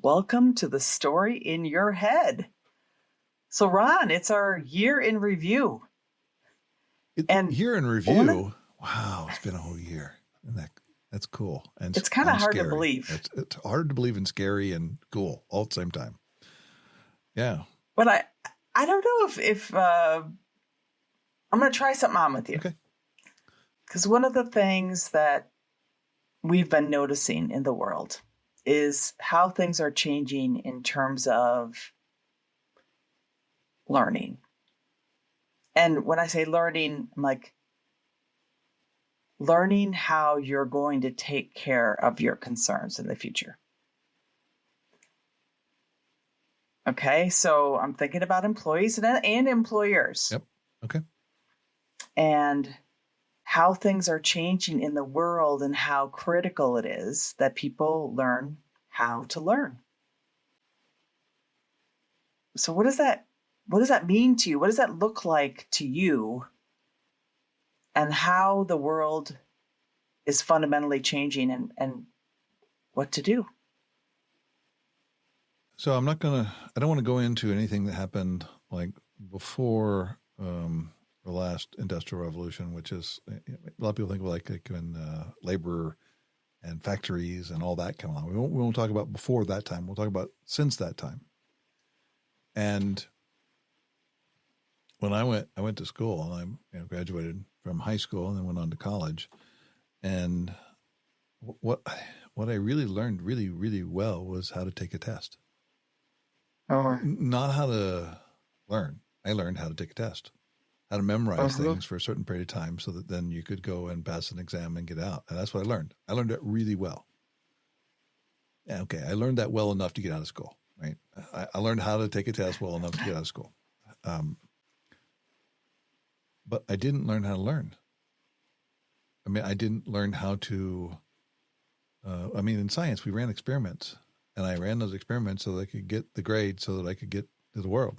Welcome to the story in your head. So, Ron, it's our year in review. Year in review. Wow, it's been a whole year, and that's cool. And it's kind of hard scary. to believe. It's hard to believe and scary and cool all at the same time. Yeah. But I don't know if I'm going to try something on with you. Okay. Because one of the things that we've been noticing in the world is how things are changing in terms of learning. And when I say learning, I'm like learning how you're going to take care of your concerns in the future. Okay, so I'm thinking about employees and employers. Yep. Okay. And how things are changing in the world and how critical it is that people learn how to learn. So what does that mean to you? What does that look like to you? And how the world is fundamentally changing and what to do? So I don't want to go into anything that happened like before the last industrial revolution, which is a lot of people think like when labor and factories and all that come along. We won't talk about before that time. We'll talk about since that time. And when I went to school, and I graduated from high school and then went on to college. And what I really learned really, really well was how to take a test. Not how to learn. I learned how to take a test, how to memorize things for a certain period of time so that then you could go and pass an exam and get out. And that's what I learned. I learned it really well. Yeah, okay, I learned that well enough to get out of school, right? I learned how to take a test well enough to get out of school. But I didn't learn how to learn. I mean, I didn't learn how to, in science, we ran experiments. And I ran those experiments so that I could get the grade so that I could get to the world.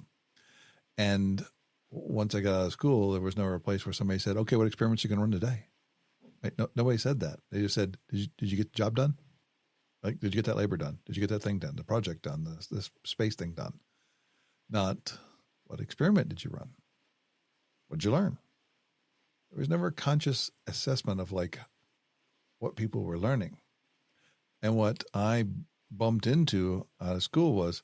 And once I got out of school, there was never a place where somebody said, okay, what experiments are you going to run today? Right? No, nobody said that. They just said, did you get the job done? Like, did you get that labor done? Did you get that thing done? The project done? This space thing done? Not what experiment did you run? What did you learn? There was never a conscious assessment of like what people were learning. And what I bumped into out of school was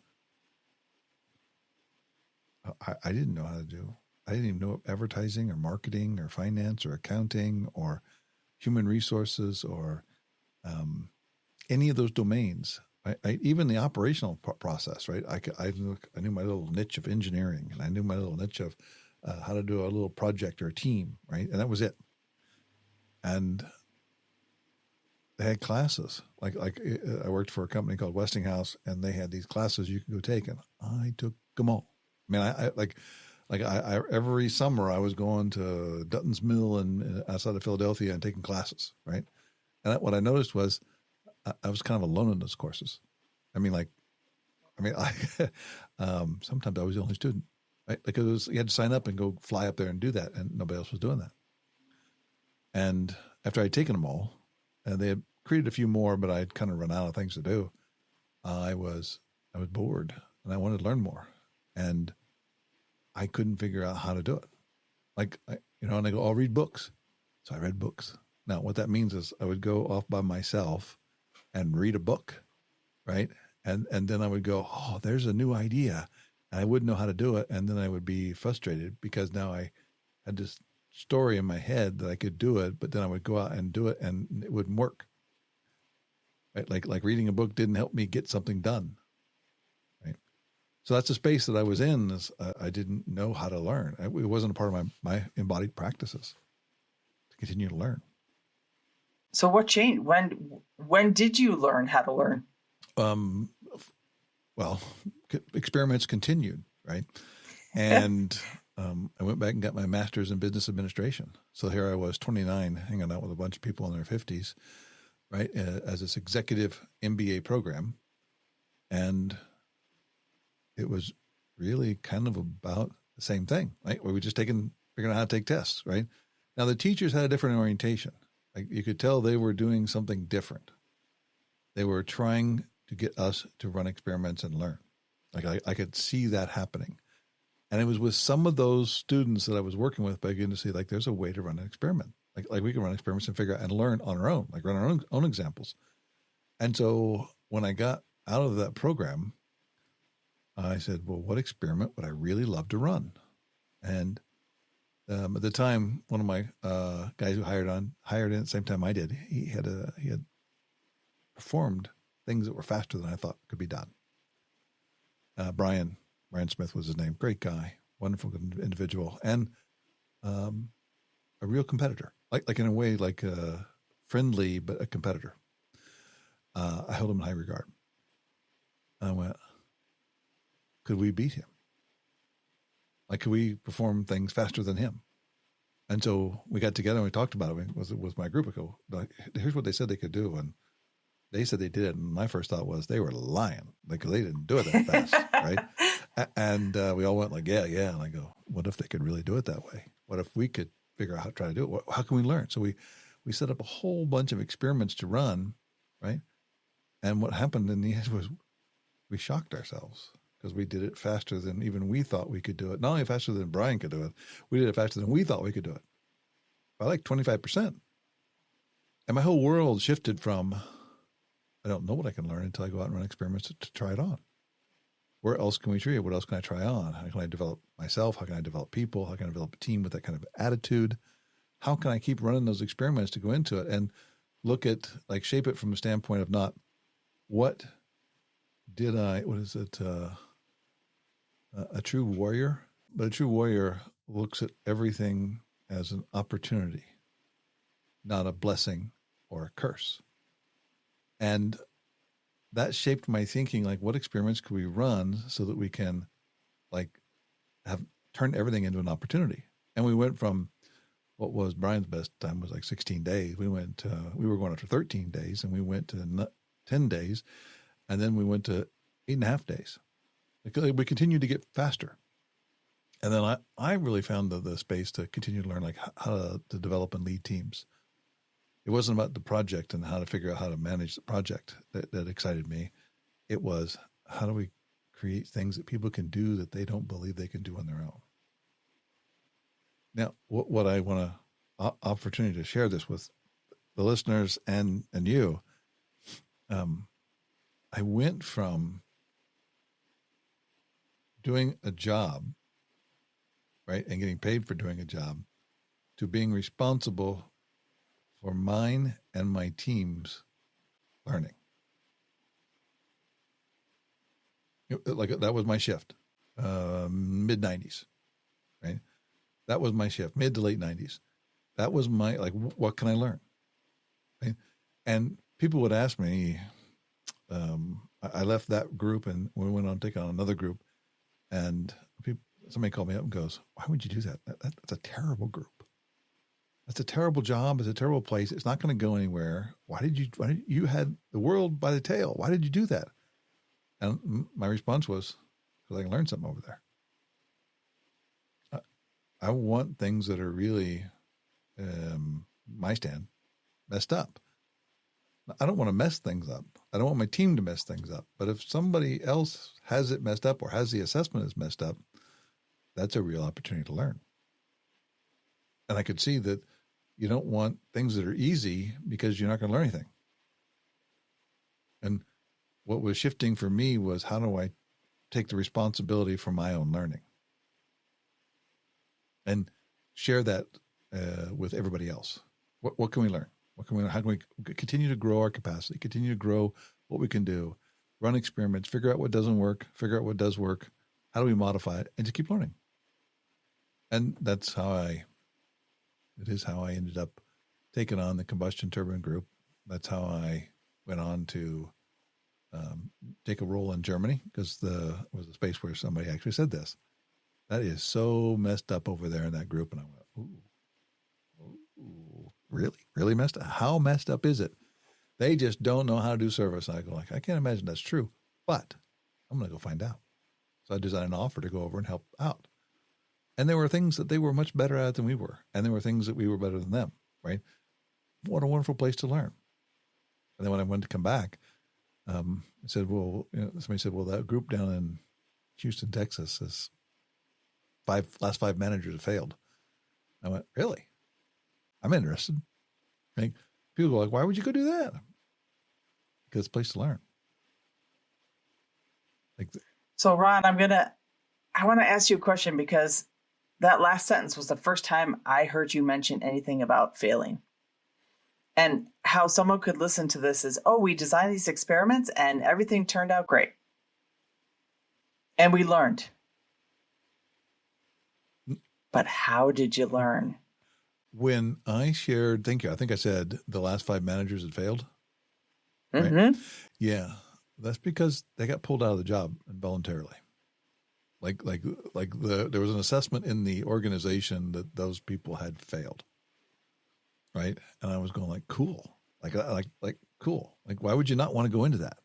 I didn't know how to do. I didn't even know advertising or marketing or finance or accounting or human resources or any of those domains. Even the operational process, right? I knew my little niche of engineering, and I knew my little niche of how to do a little project or a team, right? And that was it. And they had classes. Like I worked for a company called Westinghouse, and they had these classes you could go take, and I took them all. I mean, I every summer I was going to Dutton's Mill and outside of Philadelphia and taking classes, right? And what I noticed was I was kind of alone in those courses. Sometimes I was the only student, right? Because you had to sign up and go fly up there and do that, and nobody else was doing that. And after I'd taken them all, and they had created a few more, but I'd kind of run out of things to do. I was bored, and I wanted to learn more, and I couldn't figure out how to do it. And I go, I'll read books. So I read books. Now, what that means is I would go off by myself and read a book, right? And then I would go, oh, there's a new idea, and I wouldn't know how to do it, and then I would be frustrated because now I had this story in my head that I could do it, but then I would go out and do it, and it wouldn't work. Right? Like reading a book didn't help me get something done. Right? So that's the space that I was in. Is I didn't know how to learn. It wasn't a part of my embodied practices to continue to learn. So what changed? When did you learn how to learn? Well, experiments continued, right? And I went back and got my master's in business administration. So here I was, 29, hanging out with a bunch of people in their 50s, right, as this executive MBA program. And it was really kind of about the same thing, right? We were just figuring out how to take tests, right? Now, the teachers had a different orientation. Like you could tell they were doing something different. They were trying to get us to run experiments and learn. Like I could see that happening. And it was with some of those students that I was working with, beginning to see like there's a way to run an experiment. Like we can run experiments and figure out and learn on our own, like run our own examples. And so when I got out of that program, I said, well, what experiment would I really love to run? And at the time, one of my guys who hired in at the same time I did, he had performed things that were faster than I thought could be done. Brian Smith was his name. Great guy, wonderful individual, and a real competitor. Like in a way, like friendly, but a competitor. I held him in high regard. I went, could we beat him? Like, could we perform things faster than him? And so we got together and we talked about it with my group. I go, like, here's what they said they could do. And they said they did it. And my first thought was they were lying. Like, they didn't do it that fast, right? And we all went like, yeah. And I go, what if they could really do it that way? What if we could figure out how to try to do it? How can we learn? So we set up a whole bunch of experiments to run, right? And what happened in the end was we shocked ourselves because we did it faster than even we thought we could do it. Not only faster than Brian could do it, we did it faster than we thought we could do it by like 25%. And my whole world shifted from, I don't know what I can learn until I go out and run experiments to try it on. Where else can we try it? What else can I try on? How can I develop myself? How can I develop people? How can I develop a team with that kind of attitude? How can I keep running those experiments to go into it and look at, like, shape it from the standpoint of not what is it, a true warrior? But a true warrior looks at everything as an opportunity, not a blessing or a curse. And that shaped my thinking, like, what experiments could we run so that we can, like, turn everything into an opportunity? And we went from what was Brian's best time was like 16 days. We were going after 13 days, and we went to 10 days, and then we went to 8.5 days. We continued to get faster. And then I really found the space to continue to learn, like, how to develop and lead teams. It wasn't about the project and how to figure out how to manage the project that excited me. It was, how do we create things that people can do that they don't believe they can do on their own? Now, what I want to opportunity to share this with the listeners and you, I went from doing a job, right, and getting paid for doing a job, to being responsible for mine and my team's learning. Like, that was my shift, mid-90s, right? That was my shift, mid to late 90s. That was my, like, what can I learn? Right? And people would ask me, I left that group and we went on to take on another group, and somebody called me up and goes, why would you do that? That's a terrible group. That's a terrible job. It's a terrible place. It's not going to go anywhere. Why did you had the world by the tail? Why did you do that? And my response was, because I can learn something over there. I want things that are really, my stand, messed up. I don't want to mess things up. I don't want my team to mess things up. But if somebody else has it messed up or has the assessment is messed up, that's a real opportunity to learn. And I could see that you don't want things that are easy because you're not going to learn anything. And what was shifting for me was, how do I take the responsibility for my own learning and share that with everybody else? What can we learn? What can we learn? How can we continue to grow our capacity, continue to grow what we can do, run experiments, figure out what doesn't work, figure out what does work, how do we modify it, and just keep learning. And that's how I ended up taking on the combustion turbine group. That's how I went on to take a role in Germany, because there was a space where somebody actually said this. That is so messed up over there in that group. And I went, ooh, really messed up? How messed up is it? They just don't know how to do service. And I go, like, I can't imagine that's true, but I'm going to go find out. So I designed an offer to go over and help out. And there were things that they were much better at than we were. And there were things that we were better than them, right? What a wonderful place to learn. And then when I went to come back, I said, well, somebody said, well, that group down in Houston, Texas is last five managers have failed. I went, really? I'm interested. Like, people go like, why would you go do that? Because it's a place to learn. Like, So Ron, I want to ask you a question because that last sentence was the first time I heard you mention anything about failing. And how someone could listen to this is, oh, we designed these experiments and everything turned out great. And we learned. But how did you learn? when I shared, thank you, I think I said the last five managers had failed. Right? Mm-hmm. Yeah. That's because they got pulled out of the job involuntarily. There was an assessment in the organization that those people had failed. Right. And I was going like, cool. Like cool. Like, why would you not want to go into that?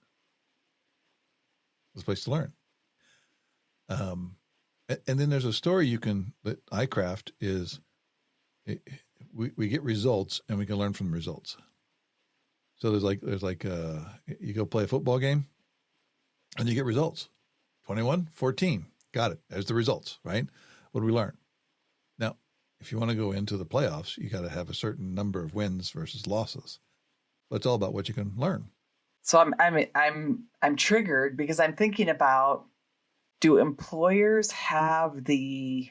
It's a place to learn. And then there's a story that I craft is we get results and we can learn from the results. So there's like you go play a football game and you get results. 21-14. Got it. There's the results, right? What do we learn? Now, if you want to go into the playoffs, you got to have a certain number of wins versus losses. But it's all about what you can learn. So I'm triggered because I'm thinking about, do employers have the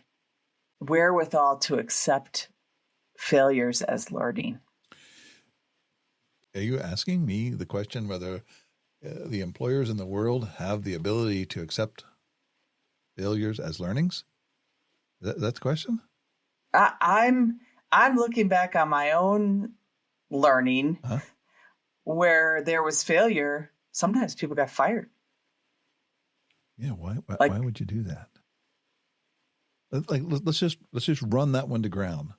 wherewithal to accept failures as learning? Are you asking me the question whether the employers in the world have the ability to accept failures as learnings? That's the question? I'm looking back on my own learning where there was failure. Sometimes people got fired. Yeah, why would you do that? Let's just run that one to ground.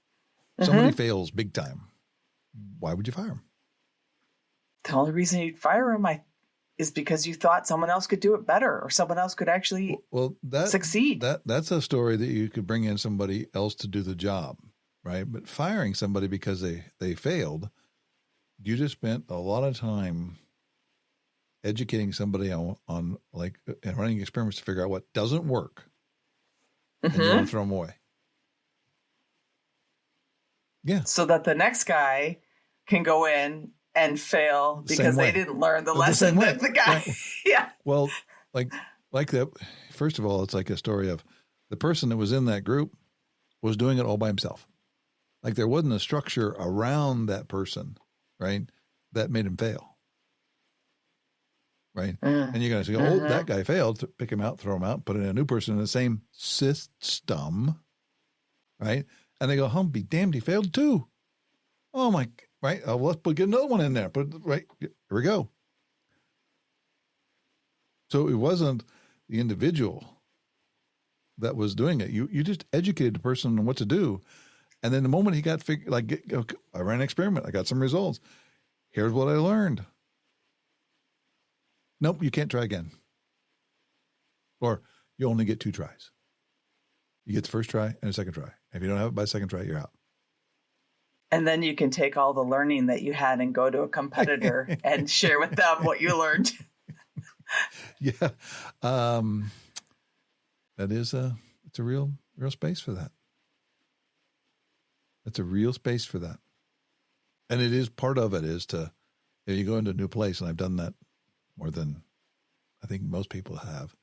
Somebody fails big time. Why would you fire them? The only reason you'd fire them is because you thought someone else could do it better or someone else could actually succeed. That's a story that you could bring in somebody else to do the job, right? But firing somebody because they failed, you just spent a lot of time educating somebody on and running experiments to figure out what doesn't work, and you want to throw them away. Yeah. So that the next guy can go in and fail because they didn't learn the lesson that the guy. Right. Yeah. Well, like that. First of all, it's like a story of the person that was in that group was doing it all by himself. Like there wasn't a structure around that person, right? That made him fail. Right. And you're going to say, oh, that guy failed. Pick him out, throw him out, put in a new person in the same system. Right. And they go, be damned, he failed too. Oh my, right. Oh, well, let's get another one in there. Right. Here we go. So it wasn't the individual that was doing it. You just educated the person on what to do. And then the moment he got I ran an experiment. I got some results. Here's what I learned. Nope, you can't try again. Or you only get 2 tries. You get the first try and a second try. If you don't have it by the second try, you're out. And then you can take all the learning that you had and go to a competitor and share with them what you learned. Yeah. That is it's a real space for that. It's a real space for that. And it is part of it is to, you go into a new place, and I've done that more than I think most people have.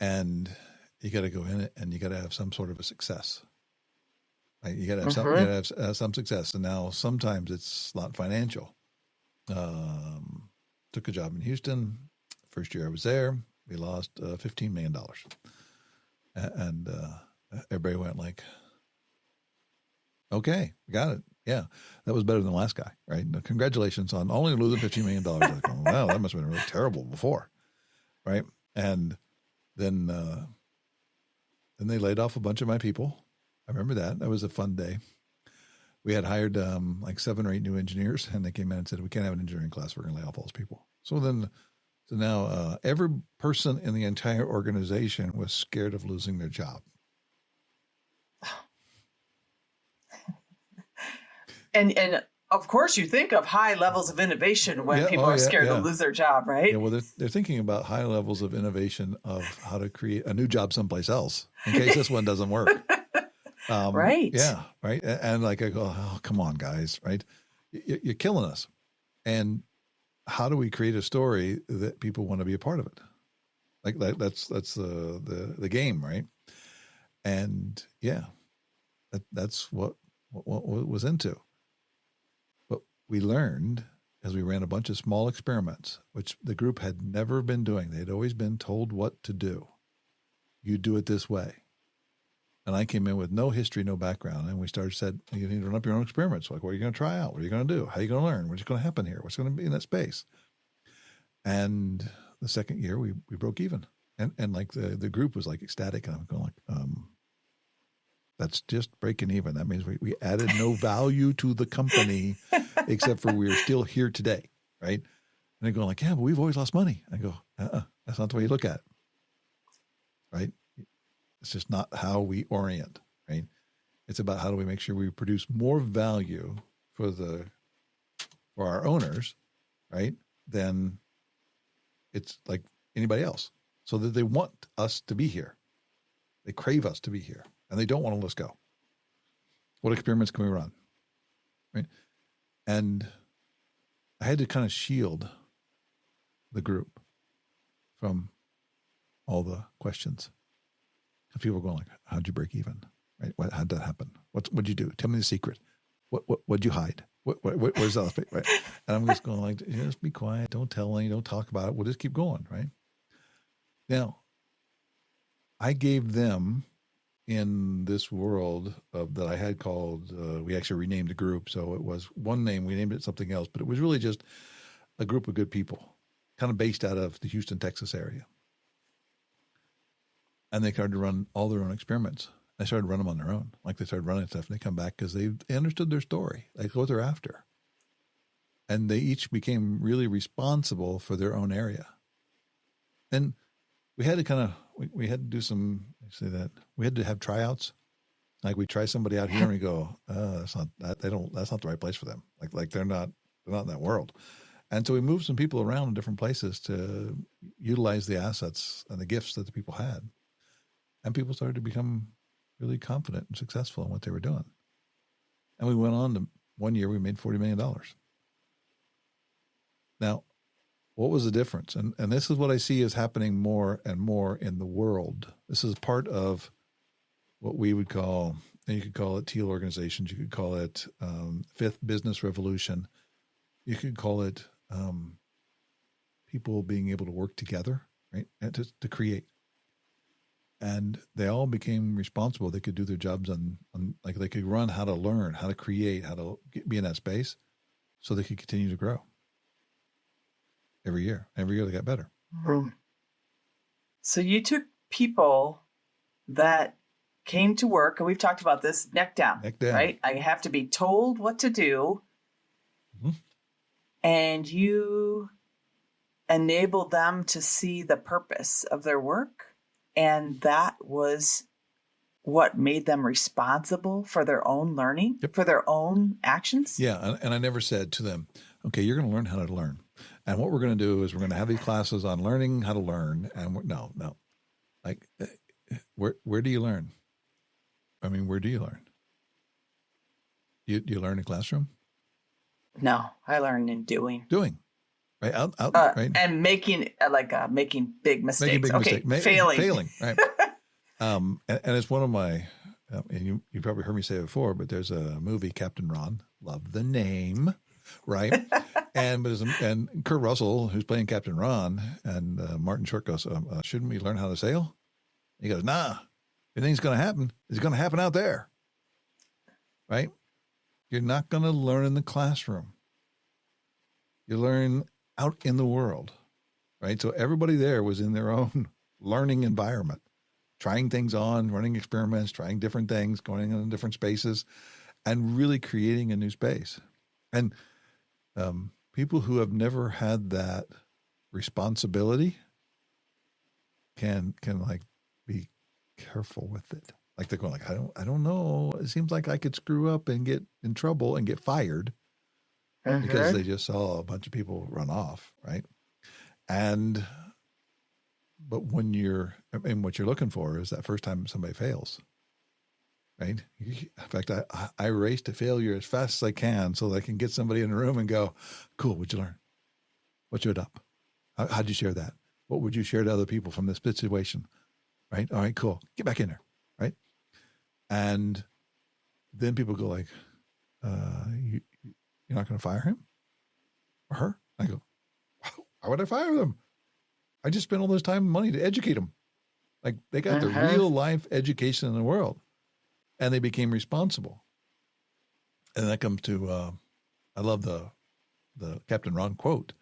And you got to go in it and you got to have some sort of a success. Right? You got to have some, you got to have some success. And now sometimes it's not financial. Took a job in Houston. First year I was there, we lost $15 million. And everybody went like, okay, we got it. Yeah, that was better than the last guy, right? Congratulations on only losing $15 million. Like, wow, that must have been really terrible before, right? And then they laid off a bunch of my people. I remember that. That was a fun day. We had hired like 7 or 8 new engineers, and they came in and said, we can't have an engineering class. We're going to lay off all those people. So now every person in the entire organization was scared of losing their job. And Of course, you think of high levels of innovation when Yeah. people Oh, are yeah. scared to Yeah. lose their job, right? Yeah. Well, they're thinking about high levels of innovation of how to create a new job someplace else in case this one doesn't work. Right. Yeah. Right. And like I go, oh, come on, guys. Right. You're killing us. And how do we create a story that people want to be a part of it? Like that's the game, right? And yeah, that's what was into. But we learned as we ran a bunch of small experiments, which the group had never been doing. They'd always been told what to do. You do it this way. And I came in with no history, no background, and we said, you need to run up your own experiments. Like, what are you going to try out? What are you going to do? How are you going to learn? What's going to happen here? What's going to be in that space? And the second year, we broke even, and like the group was like ecstatic, and I'm going like, that's just breaking even. That means we added no value to the company, except for we're still here today, right? And they're going like, yeah, but we've always lost money. I go, that's not the way you look at it, right? It's just not how we orient, right? It's about how do we make sure we produce more value for our owners, right? Than it's like anybody else, so that they want us to be here. They crave us to be here, and they don't want to let us go. What experiments can we run, right? And I had to kind of shield the group from all the questions. Because people were going like, how'd you break even? Right? How'd that happen? What'd you do? Tell me the secret. What'd you hide? Where's that? Right? And I'm just going like, just be quiet. Don't tell any. Don't talk about it. We'll just keep going. Right? Now, I gave them in this world that I had called, we actually renamed the group. So it was one name. We named it something else, but it was really just a group of good people, kind of based out of the Houston, Texas area. And they started to run all their own experiments. They started running them on their own. Like they started running stuff, and they come back because they understood their story, like what they're after. And they each became really responsible for their own area. And we had to kind of, we had to do some, say that, we had to have tryouts. Like we try somebody out here and we go, that's not the right place for them. Like they're not in that world. And so we moved some people around in different places to utilize the assets and the gifts that the people had. And people started to become really confident and successful in what they were doing. And we went on to, one year we made $40 million. Now, what was the difference? And this is what I see is happening more and more in the world. This is part of what we would call, and you could call it teal organizations. You could call it fifth business revolution. You could call it people being able to work together, right, and to create. And they all became responsible. They could do their jobs on like they could run how to learn, how to create, how to be in that space so they could continue to grow every year. Every year they got better. So you took people that came to work, and we've talked about this, neck down, right? I have to be told what to do. Mm-hmm. And you enabled them to see the purpose of their work. And that was what made them responsible for their own learning, for their own actions. Yeah. And I never said to them, okay, you're going to learn how to learn. And what we're going to do is we're going to have these classes on learning how to learn. And no. Like, where do you learn? I mean, where do you learn? You learn in classroom? No, I learn in doing. Right, out, right, and making big mistakes. Failing, right. And it's one of my, and you probably heard me say it before, but there's a movie, Captain Ron, love the name, right? and Kurt Russell, who's playing Captain Ron, and Martin Short goes, shouldn't we learn how to sail? He goes, nah, anything's going to happen. It's going to happen out there, right? You're not going to learn in the classroom. You learn out in the world, right? So everybody there was in their own learning environment, trying things on, running experiments, trying different things, going in different spaces, and really creating a new space. And people who have never had that responsibility can like be careful with it. Like they're going like, I don't know. It seems like I could screw up and get in trouble and get fired. because Mm-hmm. they just saw a bunch of people run off, right? And but when what you're looking for is that first time somebody fails, right? In fact, I race to failure as fast as I can so that I can get somebody in the room and go, cool, what'd you learn? What showed up? How'd you share that? What would you share to other people from this situation? Right? All right, cool. Get back in there. Right? And then people go like, you're not going to fire him or her? I go, why would I fire them? I just spent all this time and money to educate them. Like they got the Mm-hmm. real life education in the world and they became responsible. And that comes to, I love the Captain Ron quote,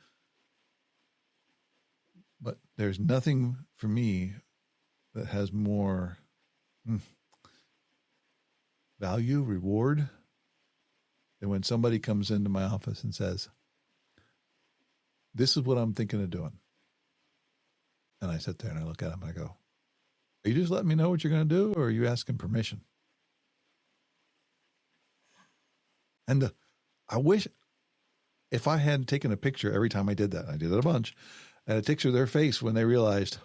but there's nothing for me that has more value, reward, than when somebody comes into my office and says, this is what I'm thinking of doing. And I sit there and I look at them and I go, are you just letting me know what you're going to do or are you asking permission? And I wish if I had taken a picture every time I did that, I did it a bunch, and a picture of their face when they realized,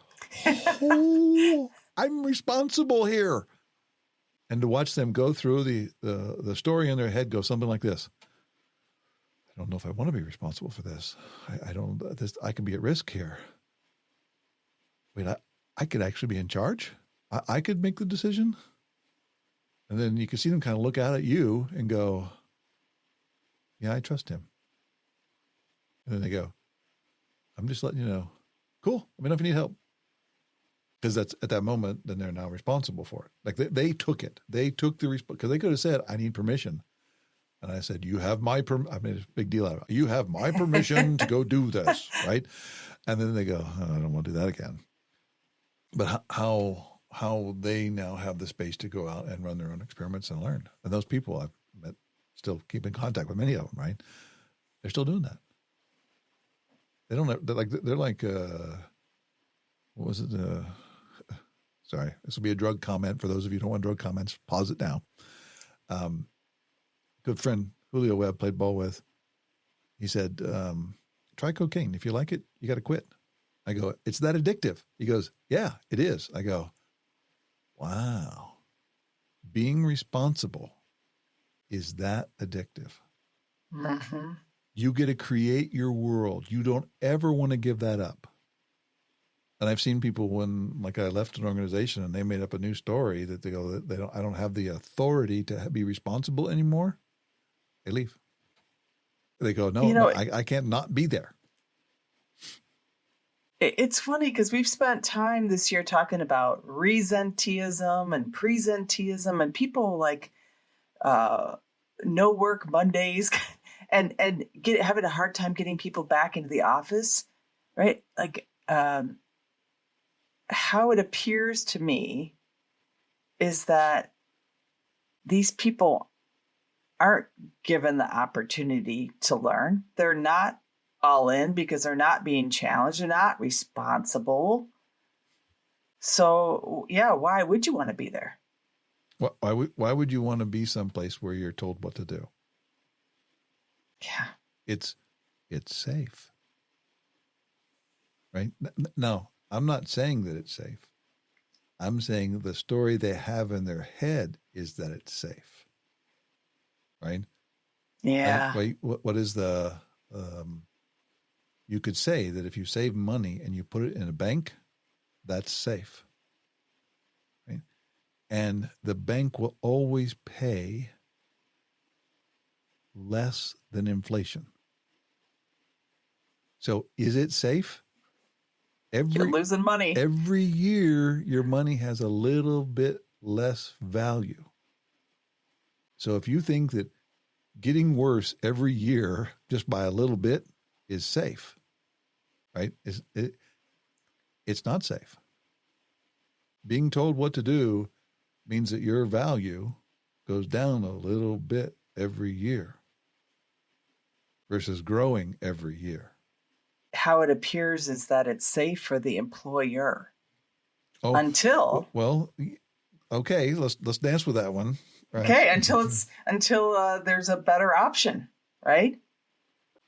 oh, I'm responsible here. And to watch them go through the story in their head go something like this. I don't know if I want to be responsible for this. I can be at risk here. Wait, I could actually be in charge. I could make the decision. And then you can see them kind of look out at you and go, yeah, I trust him. And then they go, I'm just letting you know. Cool. Let me know if you need help. Because that's at that moment, then they're now responsible for it. Like they took it. They took the because they could have said, I need permission. And I said, you have my I made a big deal out of it. You have my permission to go do this, right? And then they go, oh, I don't want to do that again. But how they now have the space to go out and run their own experiments and learn. And those people I've met, still keep in contact with many of them, right? They're still doing that. They don't have, they're like what was it? Sorry, this will be a drug comment. For those of you who don't want drug comments, pause it now. Good friend Julio Webb played ball with. He said, try cocaine. If you like it, you got to quit. I go, it's that addictive. He goes, yeah, it is. I go, wow. Being responsible is that addictive. Mm-hmm. You get to create your world. You don't ever want to give that up. And I've seen people when, like, I left an organization and they made up a new story that they go, I don't have the authority to be responsible anymore. They leave. They go, no, I can't not be there. It's funny because we've spent time this year talking about resenteeism and presenteeism and people like no work Mondays and having a hard time getting people back into the office, right? Like how it appears to me is that these people aren't given the opportunity to learn. They're not all in because they're not being challenged. They're not responsible. So, yeah, why would you want to be there? Why would you want to be someplace where you're told what to do? Yeah. It's safe. Right? No, I'm not saying that it's safe. I'm saying the story they have in their head is that it's safe. Right? Yeah. What is the you could say that if you save money and you put it in a bank, that's safe. Right? And the bank will always pay less than inflation. So is it safe? You're losing money. Every year, your money has a little bit less value. So if you think that getting worse every year just by a little bit is safe, right? It's not safe. Being told what to do means that your value goes down a little bit every year versus growing every year. How it appears is that it's safe for the employer. Oh, until okay, let's dance with that one. Right? Okay, until there's a better option, right?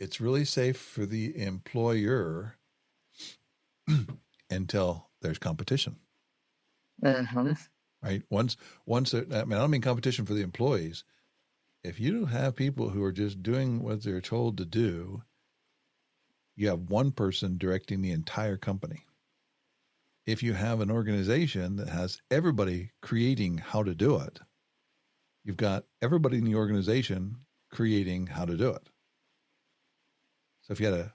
it's really safe for the employer until there's competition, Mm-hmm. right? Once I don't mean competition for the employees. If you have people who are just doing what they're told to do, you have one person directing the entire company. If you have an organization that has everybody creating how to do it, you've got everybody in the organization creating how to do it. So if you had a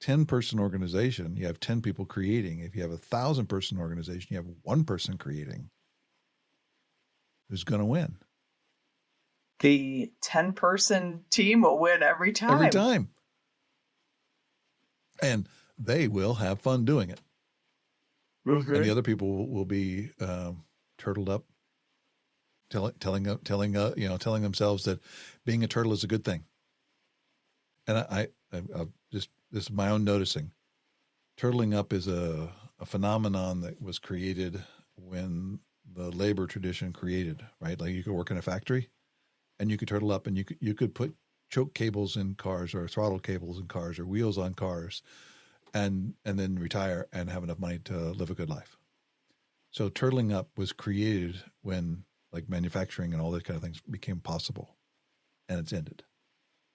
10-person organization, you have 10 people creating. If you have a 1,000-person organization, you have one person creating. Who's going to win? The 10-person team will win every time. Every time. And they will have fun doing it. Mm-hmm. And the other people will be turtled up, telling themselves that being a turtle is a good thing. And I just, this is my own noticing. Turtling up is a phenomenon that was created when the labor tradition created, right? Like you could work in a factory and you could turtle up and you could put choke cables in cars or throttle cables in cars or wheels on cars and then retire and have enough money to live a good life. So turtling up was created when like manufacturing and all those kind of things became possible, and it's ended.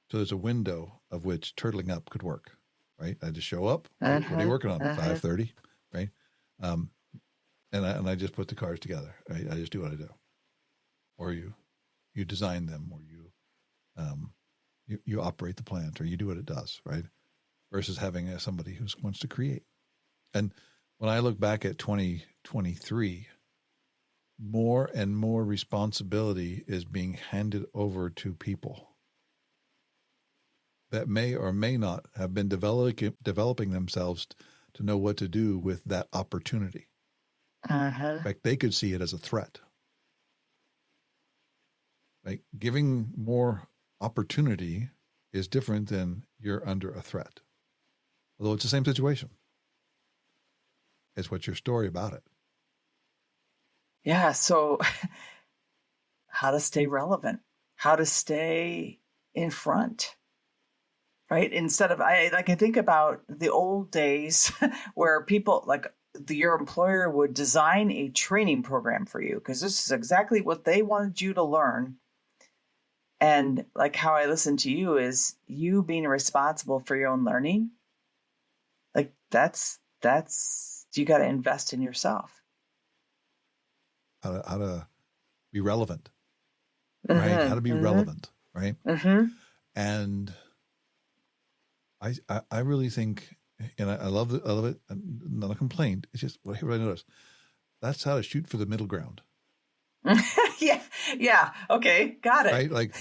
So there's a window of which turtling up could work, right? I just show up. What are you working on? 5:30, right? And I just put the cars together. Right? I just do what I do. Or you design them, or you operate the plant, or you do what it does, right? Versus having somebody who wants to create. And when I look back at 2023, more and more responsibility is being handed over to people that may or may not have been developing themselves to know what to do with that opportunity. In fact, they could see it as a threat. Like giving more opportunity is different than you're under a threat. Although it's the same situation. It's what's your story about it. Yeah. So how to stay relevant, how to stay in front, right? Instead of, I think about the old days where people your employer would design a training program for you because this is exactly what they wanted you to learn. And like how I listen to you is you being responsible for your own learning. Like that's you got to invest in yourself. How to be relevant, right? How to be relevant, right? And I really think, and I love it. Not a complaint. It's just what I noticed. That's how to shoot for the middle ground. Yeah. Okay. Got it. Right. Like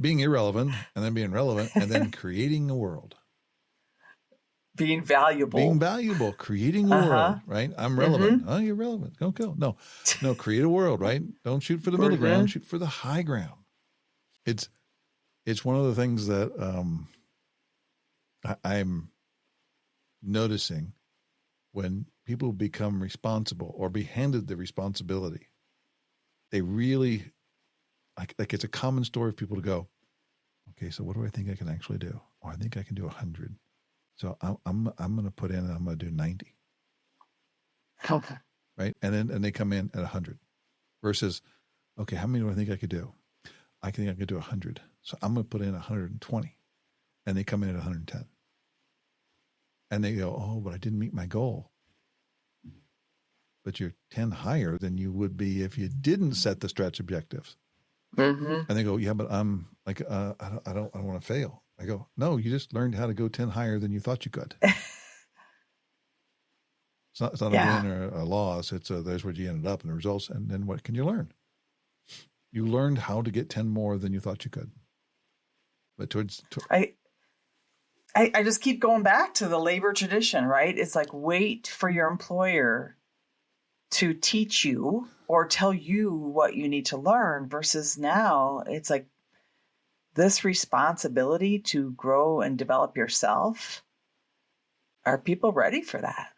being irrelevant and then being relevant and then creating a world. Being valuable, creating a world, right? I'm relevant. Oh, you're relevant. Go. No, create a world, right? Don't shoot for the middle ground, shoot for the high ground. It's one of the things that I'm noticing when people become responsible or be handed the responsibility. They really, like it's a common story of people to go, okay, so what do I think I can actually do? Oh, I think I can do 100. So I'm going to put in and I'm going to do 90. Okay. Right. And they come in at 100 versus, okay, how many do I think I could do? I think I could do 100. So I'm going to put in 120 and they come in at 110 and they go, oh, but I didn't meet my goal. But you're 10 higher than you would be if you didn't set the stretch objectives. And they go, yeah, but I'm like, I don't want to fail. I go, no, you just learned how to go 10 higher than you thought you could. It's not a win or a loss. It's there's where you ended up and the results. And then what can you learn? You learned how to get 10 more than you thought you could. But I just keep going back to the labor tradition, right? It's like wait for your employer to teach you or tell you what you need to learn versus now it's like this responsibility to grow and develop yourself. Are people ready for that?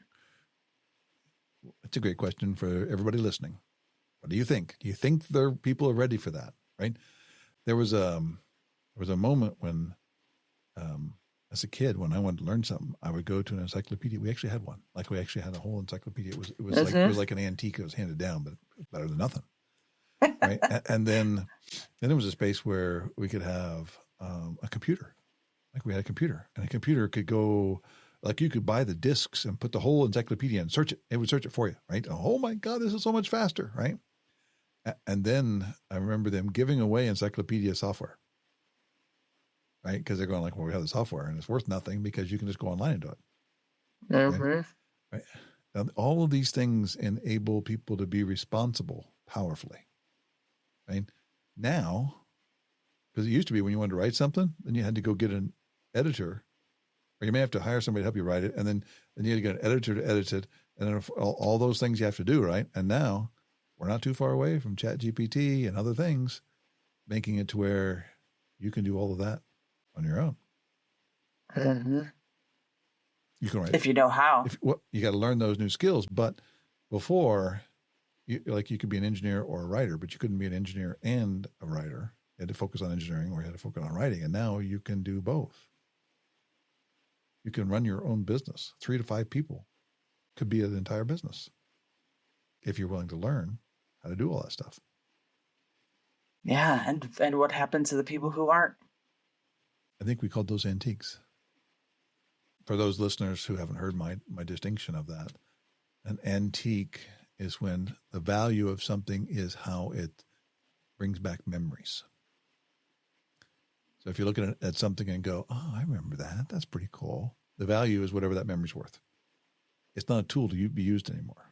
It's a great question for everybody listening. What do you think? Do you think people are ready for that? Right? There was a moment when as a kid, when I wanted to learn something, I would go to an encyclopedia. We actually had one. Like we actually had a whole encyclopedia. It was like an antique. It was handed down, but it was better than nothing. Right. And then there was a space where we could have a computer. Like we had a computer, and a computer could go, like you could buy the discs and put the whole encyclopedia and search it. It would search it for you, right? Oh my God, this is so much faster, right? And then I remember them giving away encyclopedia software, right? Because they're going like, well, we have the software and it's worth nothing because you can just go online and do it. Right? Right. Now, all of these things enable people to be responsible powerfully, right? Now, because it used to be when you wanted to write something, then you had to go get an editor, or you may have to hire somebody to help you write it, and then you had to get an editor to edit it, and then all those things you have to do, right? And now we're not too far away from ChatGPT and other things, making it to where you can do all of that on your own. Mm-hmm. You can write if you know how. You got to learn those new skills. But before, you could be an engineer or a writer, but you couldn't be an engineer and a writer. You had to focus on engineering or you had to focus on writing. And now you can do both. You can run your own business. 3 to 5 people could be an entire business if you're willing to learn how to do all that stuff. Yeah, and what happens to the people who aren't? I think we called those antiques. For those listeners who haven't heard my distinction of that, an antique is when the value of something is how it brings back memories. So if you look at something and go, oh, I remember that. That's pretty cool. The value is whatever that memory's worth. It's not a tool to be used anymore.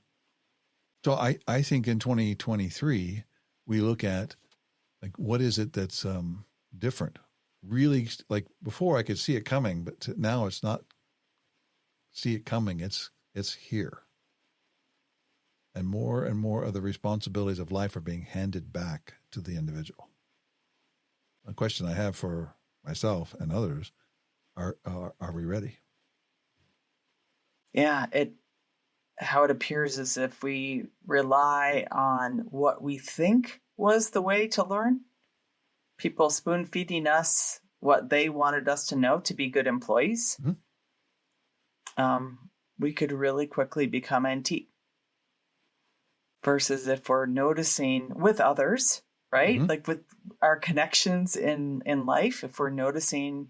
So I think in 2023, we look at like, what is it that's different? Really, like before I could see it coming, but now it's not see it coming. It's here. And more of the responsibilities of life are being handed back to the individual. A question I have for myself and others are we ready? Yeah, how it appears is if we rely on what we think was the way to learn, people spoon feeding us what they wanted us to know to be good employees, we could really quickly become antique. Versus if we're noticing with others, right? Like with our connections in life, if we're noticing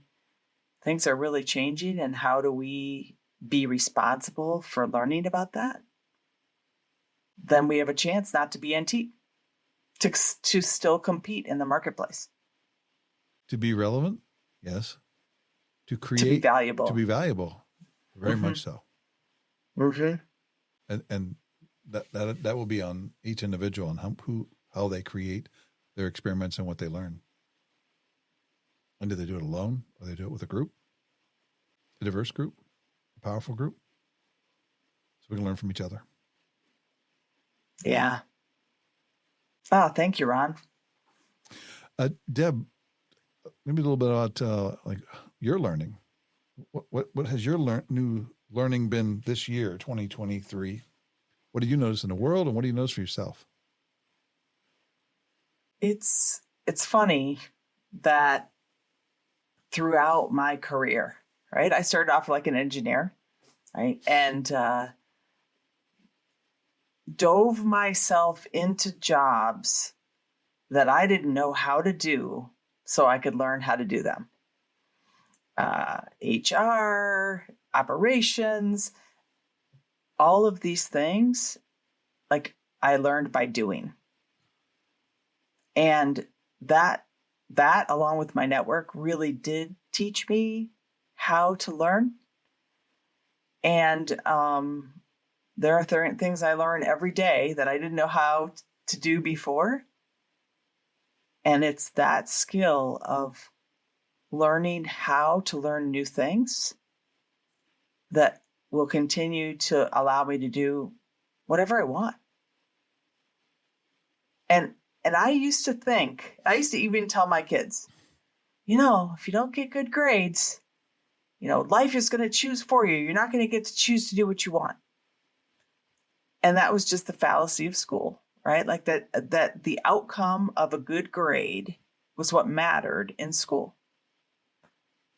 things are really changing and how do we be responsible for learning about that, then we have a chance not to be antique, to still compete in the marketplace. To be relevant, yes. To create, to be valuable. Very much so. Mm-hmm. And that will be on each individual and how they create their experiments and what they learn. And do they do it alone or do they do it with a group? A diverse group? A powerful group? So we can learn from each other. Yeah. Oh, thank you, Ron. Deb, maybe a little bit about like your learning. What has your new learning been this year, 2023? What do you notice in the world, and what do you notice for yourself? It's funny that throughout my career, right? I started off like an engineer, right? And dove myself into jobs that I didn't know how to do so I could learn how to do them. HR, operations, all of these things, like I learned by doing. And that along with my network really did teach me how to learn. And there are things I learn every day that I didn't know how to do before. And it's that skill of learning how to learn new things that will continue to allow me to do whatever I want. And I used to even tell my kids, if you don't get good grades, life is going to choose for you. You're not going to get to choose to do what you want. And that was just the fallacy of school, right? Like that the outcome of a good grade was what mattered in school.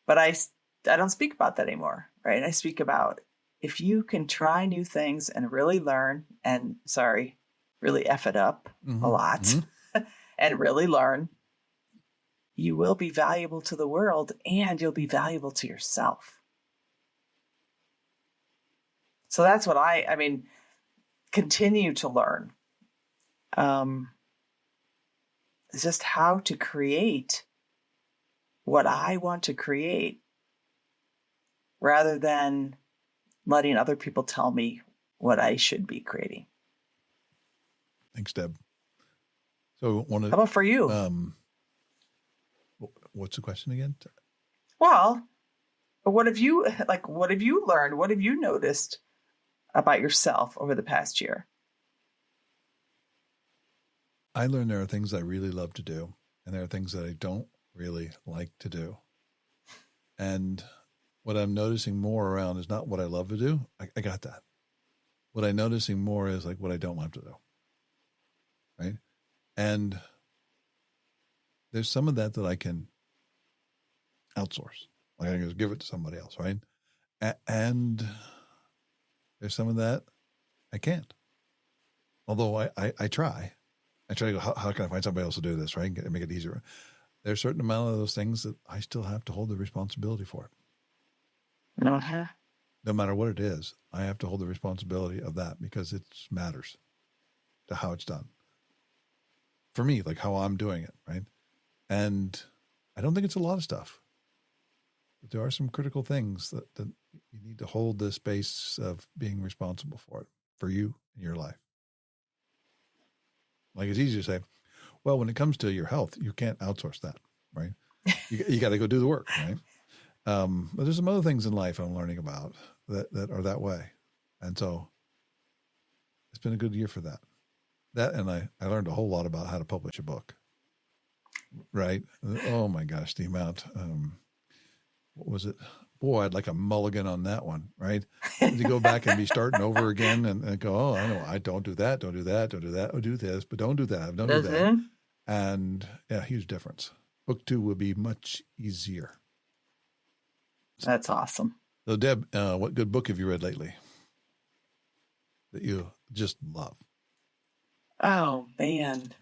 But don't speak about that anymore, right? I speak about if you can try new things and really learn and really F it up a lot and really learn, you will be valuable to the world and you'll be valuable to yourself. So that's what I mean, continue to learn. It's just how to create what I want to create rather than letting other people tell me what I should be creating. Thanks, Deb. So How about for you? What's the question again? Well, what have you learned? What have you noticed about yourself over the past year? I learned there are things I really love to do, and there are things that I don't really like to do. And what I'm noticing more around is not what I love to do. I got that. What I'm noticing more is like what I don't love to do. Right. And there's some of that I can outsource. Like I can just give it to somebody else. Right. And there's some of that I can't. Although I try. I try to go, how can I find somebody else to do this? Right. And make it easier. There's a certain amount of those things that I still have to hold the responsibility for it. Uh-huh. No matter what it is, I have to hold the responsibility of that because it matters to how it's done. For me, like how I'm doing it, right? And I don't think it's a lot of stuff. But there are some critical things that you need to hold the space of being responsible for it, for you in your life. Like it's easy to say, well, when it comes to your health, you can't outsource that, right? You got to go do the work, right? But there's some other things in life I'm learning about that are that way. And so it's been a good year for that. That, and I learned a whole lot about how to publish a book, right? Oh my gosh, the amount, what was it? Boy, I'd like a mulligan on that one, right? To go back and be starting over again and go, oh, I know, I don't do that, don't do that, don't do that, oh, do this, but don't do that, don't do that. And yeah, huge difference. Book 2 will be much easier. That's awesome. So Deb, what good book have you read lately that you just love? Oh, man.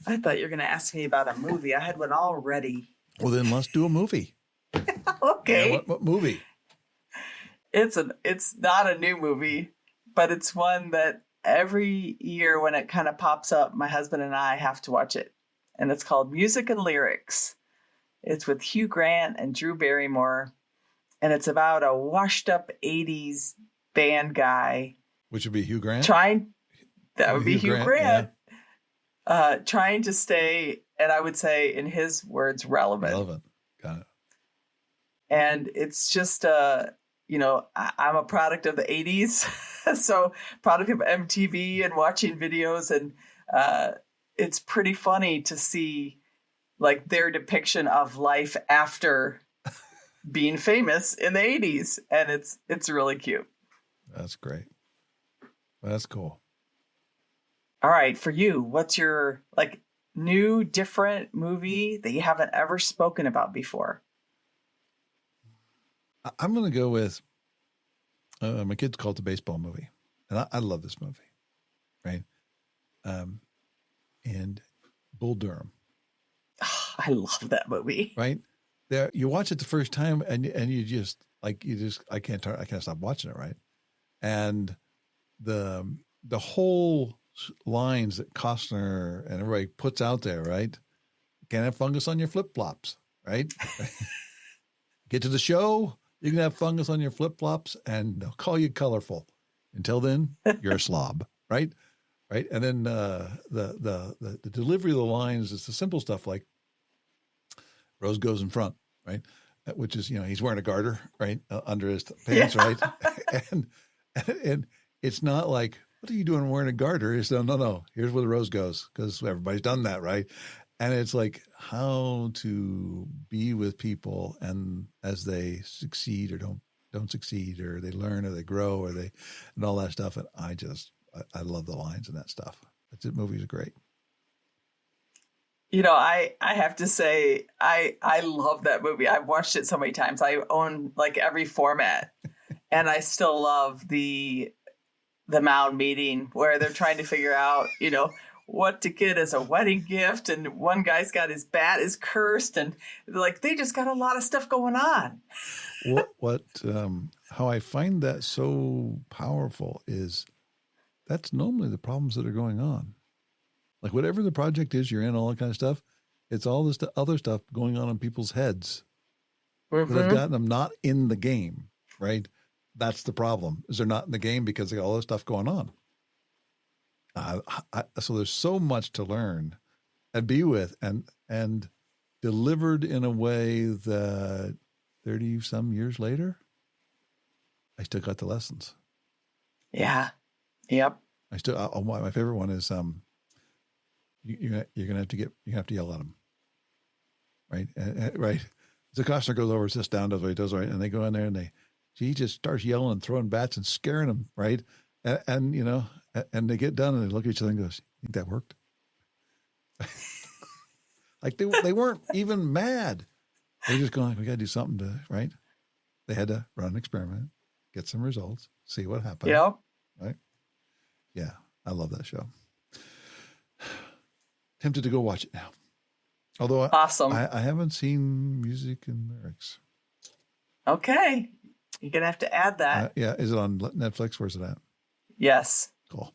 I thought you were going to ask me about a movie. I had one already. Well, then let's do a movie. Okay. Yeah, what movie? It's not a new movie, but it's one that every year when it kind of pops up, my husband and I have to watch it. And it's called Music and Lyrics. It's with Hugh Grant and Drew Barrymore. And it's about a washed up 80s band guy. Which would be Hugh Grant? That would be Hugh Grant. Yeah. Trying to stay, and I would say in his words, relevant. Got it. And it's just, I'm a product of the 80s. So product of MTV and watching videos. And it's pretty funny to see like their depiction of life after being famous in the 80s. And it's really cute. That's great. That's cool. All right. For you, what's your like new, different movie that you haven't ever spoken about before? I'm going to go with, my kids call it the baseball movie. And I love this movie. Right. And Bull Durham. Oh, I love that movie. Right. There, you watch it the first time and you just I can't stop watching it. Right. And the whole lines that Costner and everybody puts out there, right? Can't have fungus on your flip flops, right? Get to the show, you can have fungus on your flip flops, and they'll call you colorful. Until then, you're a slob, right? Right, and then the delivery of the lines is the simple stuff like Rose goes in front, right? Which is he's wearing a garter, right, under his pants, right, and it's not like, what are you doing wearing a garter? It's no. Here's where the rose goes because everybody's done that, right? And it's like how to be with people and as they succeed or don't succeed or they learn or they grow or and all that stuff. And I love the lines and that stuff. That movie's great. I have to say I love that movie. I've watched it so many times. I own like every format, and I still love the mound meeting where they're trying to figure out, what to get as a wedding gift, and one guy's got his bat is cursed, and like they just got a lot of stuff going on. How I find that so powerful is that's normally the problems that are going on. Like whatever the project is you're in, all that kind of stuff, it's all this other stuff going on in people's heads that have Mm-hmm. gotten them not in the game, right? That's the problem. Is they're not in the game because they got all this stuff going on. So there's so much to learn and be with, and delivered in a way that 30 some years later, I still got the lessons. Yeah. Yep. I still, my favorite one is, you're gonna have to yell at them, right? Right. So Costner goes over, sits down, does what he does, right, and they go in there and he just starts yelling and throwing bats and scaring them, right? And they get done and they look at each other and goes, "Think that worked?" Like they weren't even mad. They're just going, "We got to do something to right." They had to run an experiment, get some results, see what happened. Yep. Right? Yeah, I love that show. Tempted to go watch it now. Although Awesome. I haven't seen music and lyrics. Okay. You're going to have to add that. Yeah. Is it on Netflix? Where's it at? Yes. Cool.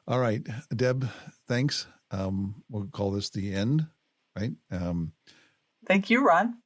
All right. Deb, thanks. We'll call this the end, right? Thank you, Ron.